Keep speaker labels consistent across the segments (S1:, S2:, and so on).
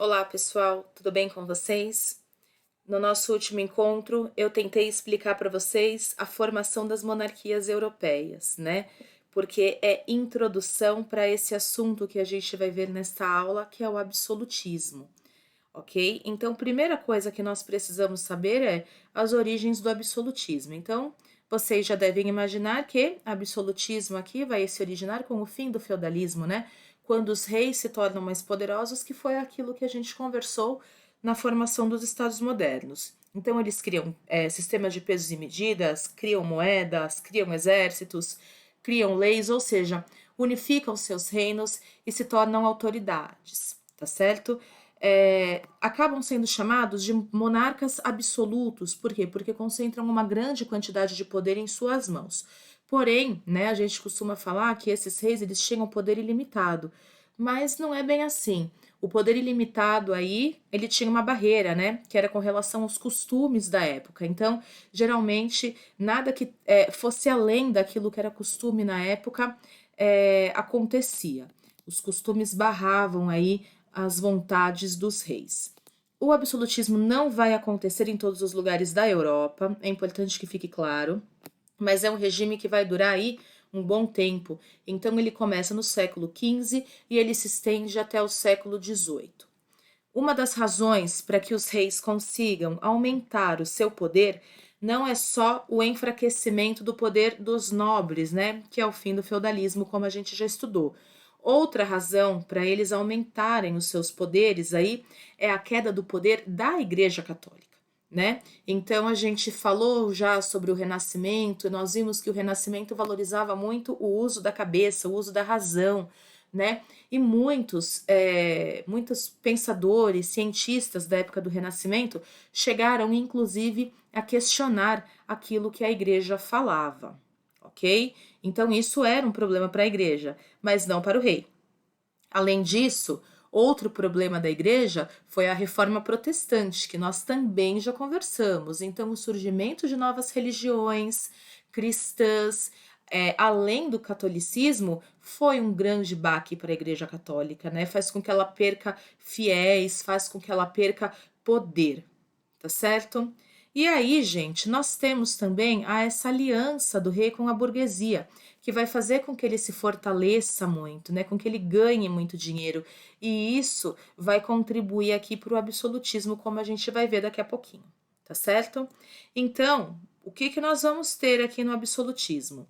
S1: Olá, pessoal, tudo bem com vocês? No nosso último encontro, eu tentei explicar para vocês a formação das monarquias europeias, né? Porque é introdução para esse assunto que a gente vai ver nesta aula, que é o absolutismo, ok? Então, primeira coisa que nós precisamos saber é as origens do absolutismo. Então, vocês já devem imaginar que absolutismo aqui vai se originar com o fim do feudalismo, né? Quando os reis se tornam mais poderosos, que foi aquilo que a gente conversou na formação dos estados modernos. Então, eles criam sistemas de pesos e medidas, criam moedas, criam exércitos, criam leis, ou seja, unificam seus reinos e se tornam autoridades, tá certo? Acabam sendo chamados de monarcas absolutos. Por quê? Porque concentram uma grande quantidade de poder em suas mãos. Porém, né, a gente costuma falar que esses reis eles tinham poder ilimitado, mas não é bem assim. O poder ilimitado aí, ele tinha uma barreira, né, que era com relação aos costumes da época. Então, geralmente, nada que fosse além daquilo que era costume na época acontecia. Os costumes barravam aí as vontades dos reis. O absolutismo não vai acontecer em todos os lugares da Europa, é importante que fique claro, mas é um regime que vai durar aí um bom tempo. Então ele começa no século XV e ele se estende até o século XVIII. Uma das razões para que os reis consigam aumentar o seu poder não é só o enfraquecimento do poder dos nobres, né, que é o fim do feudalismo, como a gente já estudou. Outra razão para eles aumentarem os seus poderes aí é a queda do poder da Igreja Católica, né? Então a gente falou já sobre o Renascimento, nós vimos que o Renascimento valorizava muito o uso da cabeça, o uso da razão, né? E muitos pensadores, cientistas da época do Renascimento chegaram, inclusive, a questionar aquilo que a igreja falava, ok? Então, isso era um problema para a igreja, mas não para o rei. Além disso, outro problema da igreja foi a reforma protestante, que nós também já conversamos. Então, o surgimento de novas religiões cristãs, além do catolicismo, foi um grande baque para a igreja católica, né? Faz com que ela perca fiéis, faz com que ela perca poder, tá certo? E aí, gente, nós temos também essa aliança do rei com a burguesia, que vai fazer com que ele se fortaleça muito, né? Com que ele ganhe muito dinheiro. E isso vai contribuir aqui para o absolutismo, como a gente vai ver daqui a pouquinho, tá certo? Então, o que, que nós vamos ter aqui no absolutismo?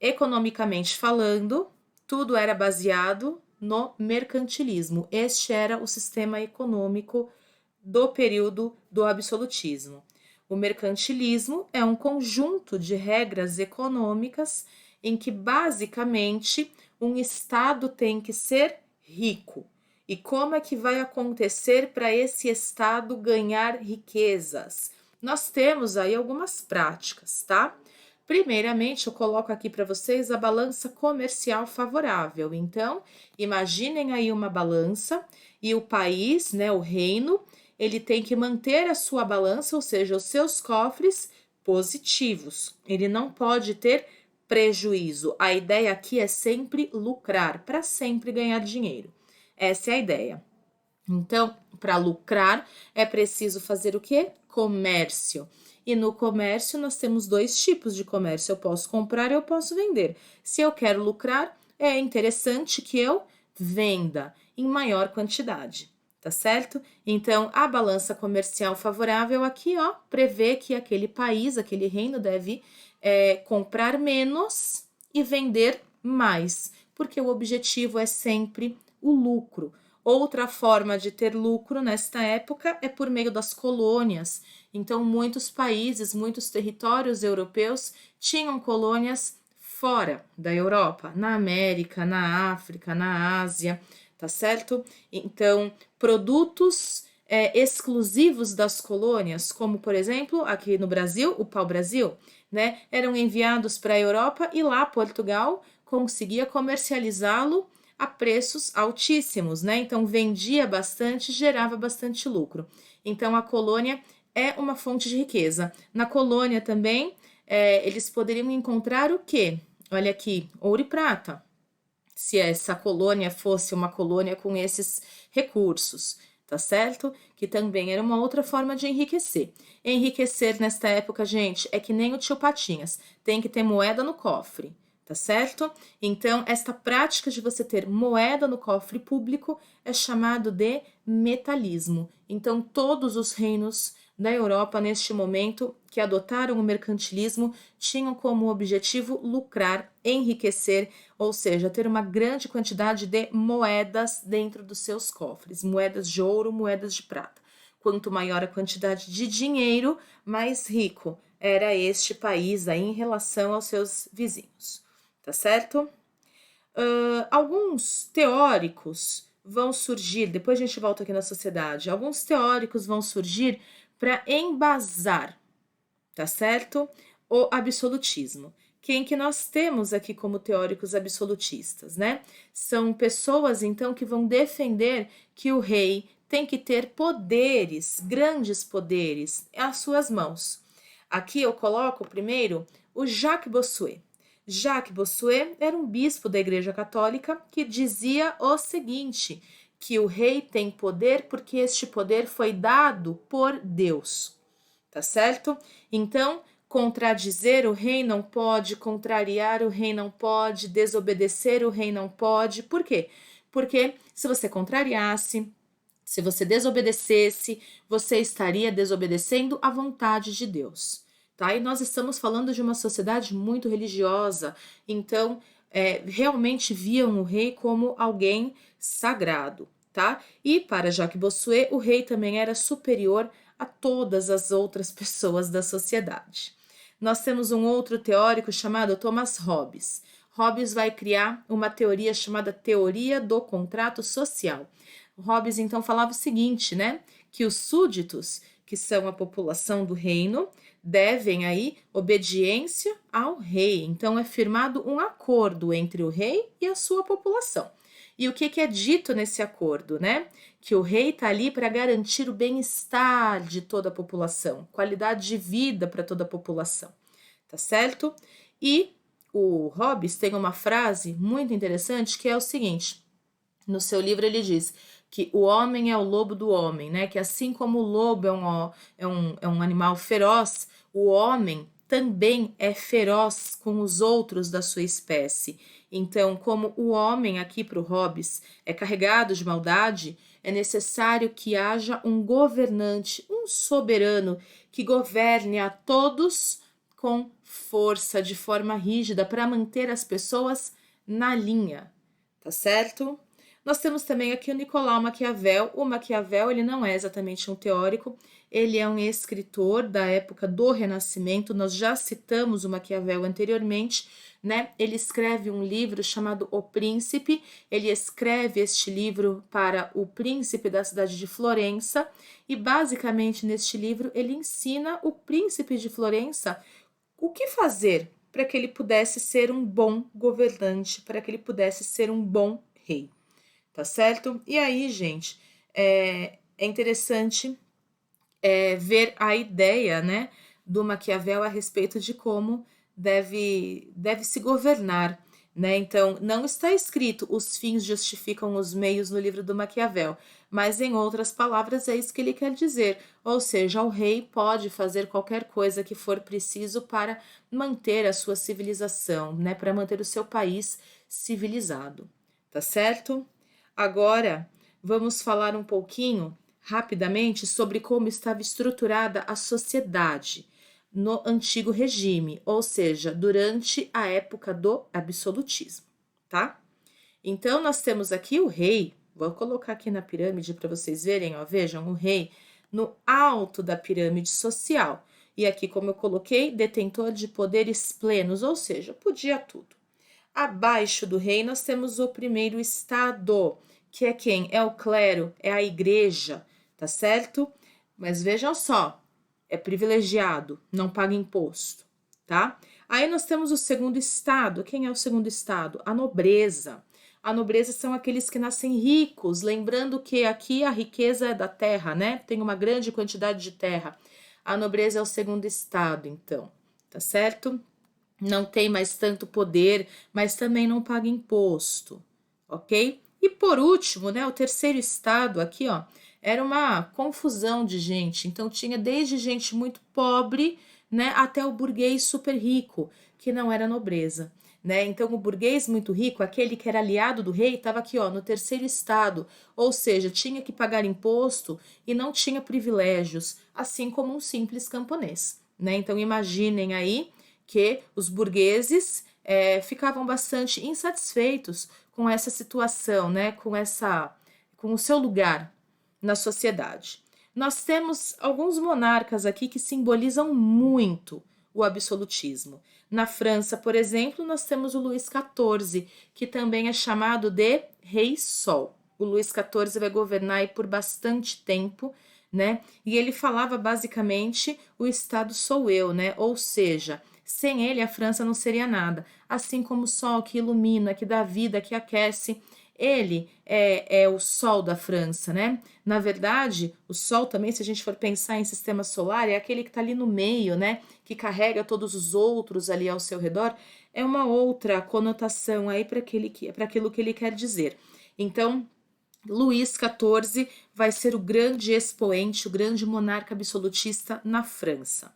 S1: Economicamente falando, tudo era baseado no mercantilismo. Este era o sistema econômico do período do absolutismo. O mercantilismo é um conjunto de regras econômicas em que, basicamente, um Estado tem que ser rico. E como é que vai acontecer para esse Estado ganhar riquezas? Nós temos aí algumas práticas, tá? Primeiramente, eu coloco aqui para vocês a balança comercial favorável. Então, imaginem aí uma balança e o país, né, o reino, ele tem que manter a sua balança, ou seja, os seus cofres positivos. Ele não pode ter prejuízo. A ideia aqui é sempre lucrar, para sempre ganhar dinheiro. Essa é a ideia. Então, para lucrar, é preciso fazer o quê? Comércio. E no comércio, nós temos dois tipos de comércio: eu posso comprar e eu posso vender. Se eu quero lucrar, é interessante que eu venda em maior quantidade, tá certo? Então, a balança comercial favorável aqui, ó, prevê que aquele país, aquele reino deve comprar menos e vender mais, porque o objetivo é sempre o lucro. Outra forma de ter lucro nesta época é por meio das colônias. Então, muitos países, muitos territórios europeus tinham colônias fora da Europa, na América, na África, na Ásia, tá certo? Então, produtos exclusivos das colônias, como por exemplo, aqui no Brasil, o pau-brasil, né, eram enviados para a Europa e lá Portugal conseguia comercializá-lo a preços altíssimos, né? Então vendia bastante, gerava bastante lucro. Então a colônia é uma fonte de riqueza. Na colônia também eles poderiam encontrar o quê? Olha aqui, ouro e prata. Se essa colônia fosse uma colônia com esses recursos, tá certo? Que também era uma outra forma de enriquecer. Enriquecer nesta época, gente, é que nem o tio Patinhas, tem que ter moeda no cofre, tá certo? Então, esta prática de você ter moeda no cofre público é chamado de metalismo. Então, todos os reinos da Europa, neste momento, que adotaram o mercantilismo, tinham como objetivo lucrar, enriquecer, ou seja, ter uma grande quantidade de moedas dentro dos seus cofres, moedas de ouro, moedas de prata. Quanto maior a quantidade de dinheiro, mais rico era este país aí em relação aos seus vizinhos, tá certo? Alguns teóricos vão surgir, depois a gente volta aqui na sociedade, alguns teóricos vão surgir para embasar, tá certo? O absolutismo. Quem que nós temos aqui como teóricos absolutistas, né? São pessoas, então, que vão defender que o rei tem que ter poderes, grandes poderes, às suas mãos. Aqui eu coloco primeiro o Jacques Bossuet. Jacques Bossuet era um bispo da Igreja Católica que dizia o seguinte, que o rei tem poder porque este poder foi dado por Deus, tá certo? Então, contradizer o rei não pode, contrariar o rei não pode, desobedecer o rei não pode. Por quê? Porque se você contrariasse, se você desobedecesse, você estaria desobedecendo à vontade de Deus, tá? E nós estamos falando de uma sociedade muito religiosa, então realmente viam o rei como alguém sagrado, tá? E para Jacques Bossuet, o rei também era superior a todas as outras pessoas da sociedade. Nós temos um outro teórico chamado Thomas Hobbes. Hobbes vai criar uma teoria chamada teoria do contrato social. Hobbes então falava o seguinte, né, que os súditos, que são a população do reino, devem aí obediência ao rei. Então é firmado um acordo entre o rei e a sua população. E o que é dito nesse acordo, né? Que o rei está ali para garantir o bem-estar de toda a população, qualidade de vida para toda a população, tá certo? E o Hobbes tem uma frase muito interessante que é o seguinte: no seu livro ele diz que o homem é o lobo do homem, né? Que assim como o lobo é um animal feroz, o homem também é feroz com os outros da sua espécie. Então, como o homem aqui para o Hobbes é carregado de maldade, é necessário que haja um governante, um soberano que governe a todos com força, de forma rígida, para manter as pessoas na linha, tá certo? Nós temos também aqui o Nicolau Maquiavel. O Maquiavel, ele não é exatamente um teórico, ele é um escritor da época do Renascimento. Nós já citamos o Maquiavel anteriormente, né? Ele escreve um livro chamado O Príncipe. Ele escreve este livro para o príncipe da cidade de Florença e basicamente neste livro ele ensina o príncipe de Florença o que fazer para que ele pudesse ser um bom governante, para que ele pudesse ser um bom rei. Tá certo? E aí, gente, é interessante ver a ideia, né, do Maquiavel a respeito de como deve se governar, né? Então, não está escrito os fins justificam os meios no livro do Maquiavel, mas em outras palavras é isso que ele quer dizer, ou seja, o rei pode fazer qualquer coisa que for preciso para manter a sua civilização, né, para manter o seu país civilizado, tá certo? Agora, vamos falar um pouquinho, rapidamente, sobre como estava estruturada a sociedade no antigo regime, ou seja, durante a época do absolutismo, tá? Então, nós temos aqui o rei, vou colocar aqui na pirâmide para vocês verem, ó, vejam, o rei no alto da pirâmide social. E aqui, como eu coloquei, detentor de poderes plenos, ou seja, podia tudo. Abaixo do rei, nós temos o primeiro estado, que é quem? É o clero, é a igreja, tá certo? Mas vejam só, é privilegiado, não paga imposto, tá? Aí nós temos o segundo estado. Quem é o segundo estado? A nobreza. A nobreza são aqueles que nascem ricos, lembrando que aqui a riqueza é da terra, né? Tem uma grande quantidade de terra. A nobreza é o segundo estado, então, tá certo? Não tem mais tanto poder, mas também não paga imposto, ok? E por último, né, o terceiro estado aqui, ó, era uma confusão de gente. Então tinha desde gente muito pobre, né, até o burguês super rico, que não era nobreza. Né? Então, o burguês muito rico, aquele que era aliado do rei, estava aqui, ó, no terceiro estado, ou seja, tinha que pagar imposto e não tinha privilégios, assim como um simples camponês. Né? Então, imaginem aí que os burgueses ficavam bastante insatisfeitos com essa situação, né? Com o seu lugar na sociedade. Nós temos alguns monarcas aqui que simbolizam muito o absolutismo. Na França, por exemplo, nós temos o Luís XIV, que também é chamado de Rei Sol. O Luís XIV vai governar aí por bastante tempo, né? E ele falava basicamente: o Estado sou eu, né? Ou seja, sem ele a França não seria nada. Assim como o sol que ilumina, que dá vida, que aquece, ele é o sol da França, né? Na verdade, o sol também, se a gente for pensar em sistema solar, é aquele que está ali no meio, né? Que carrega todos os outros ali ao seu redor. É uma outra conotação aí para aquilo que ele quer dizer. Então, Luís XIV vai ser o grande expoente, o grande monarca absolutista na França.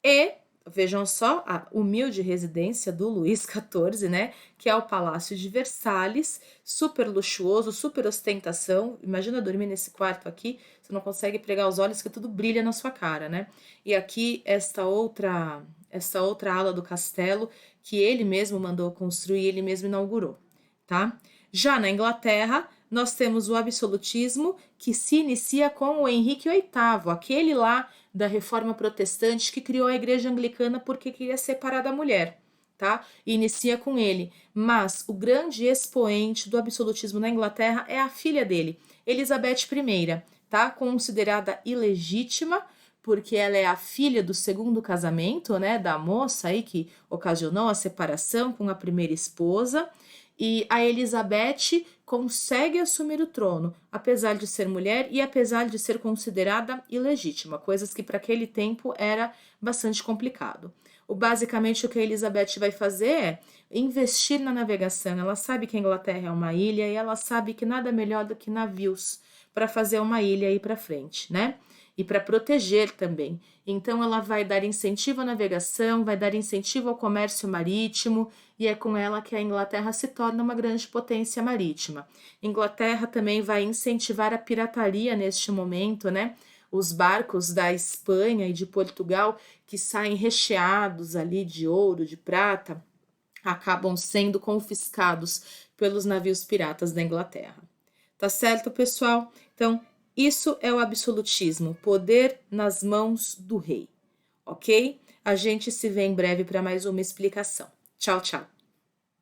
S1: E vejam só a humilde residência do Luís XIV, né? Que é o Palácio de Versalhes, super luxuoso, super ostentação. Imagina dormir nesse quarto aqui, você não consegue pregar os olhos que tudo brilha na sua cara, né? E aqui esta outra ala do castelo que ele mesmo mandou construir, ele mesmo inaugurou, tá? Já na Inglaterra, nós temos o absolutismo que se inicia com o Henrique VIII, aquele lá da Reforma Protestante que criou a Igreja Anglicana porque queria separar da mulher, tá? E inicia com ele. Mas o grande expoente do absolutismo na Inglaterra é a filha dele, Elizabeth I, tá? Considerada ilegítima, porque ela é a filha do segundo casamento, né, da moça aí que ocasionou a separação com a primeira esposa. E a Elizabeth consegue assumir o trono, apesar de ser mulher e apesar de ser considerada ilegítima, coisas que para aquele tempo era bastante complicado. Basicamente, o que a Elizabeth vai fazer é investir na navegação. Ela sabe que a Inglaterra é uma ilha e ela sabe que nada melhor do que navios para fazer uma ilha aí para frente, né? E para proteger também. Então, ela vai dar incentivo à navegação, vai dar incentivo ao comércio marítimo, e é com ela que a Inglaterra se torna uma grande potência marítima. Inglaterra também vai incentivar a pirataria neste momento, né? Os barcos da Espanha e de Portugal que saem recheados ali de ouro, de prata, acabam sendo confiscados pelos navios piratas da Inglaterra. Tá certo, pessoal? Então, isso é o absolutismo, poder nas mãos do rei, ok? A gente se vê em breve para mais uma explicação. Tchau, tchau!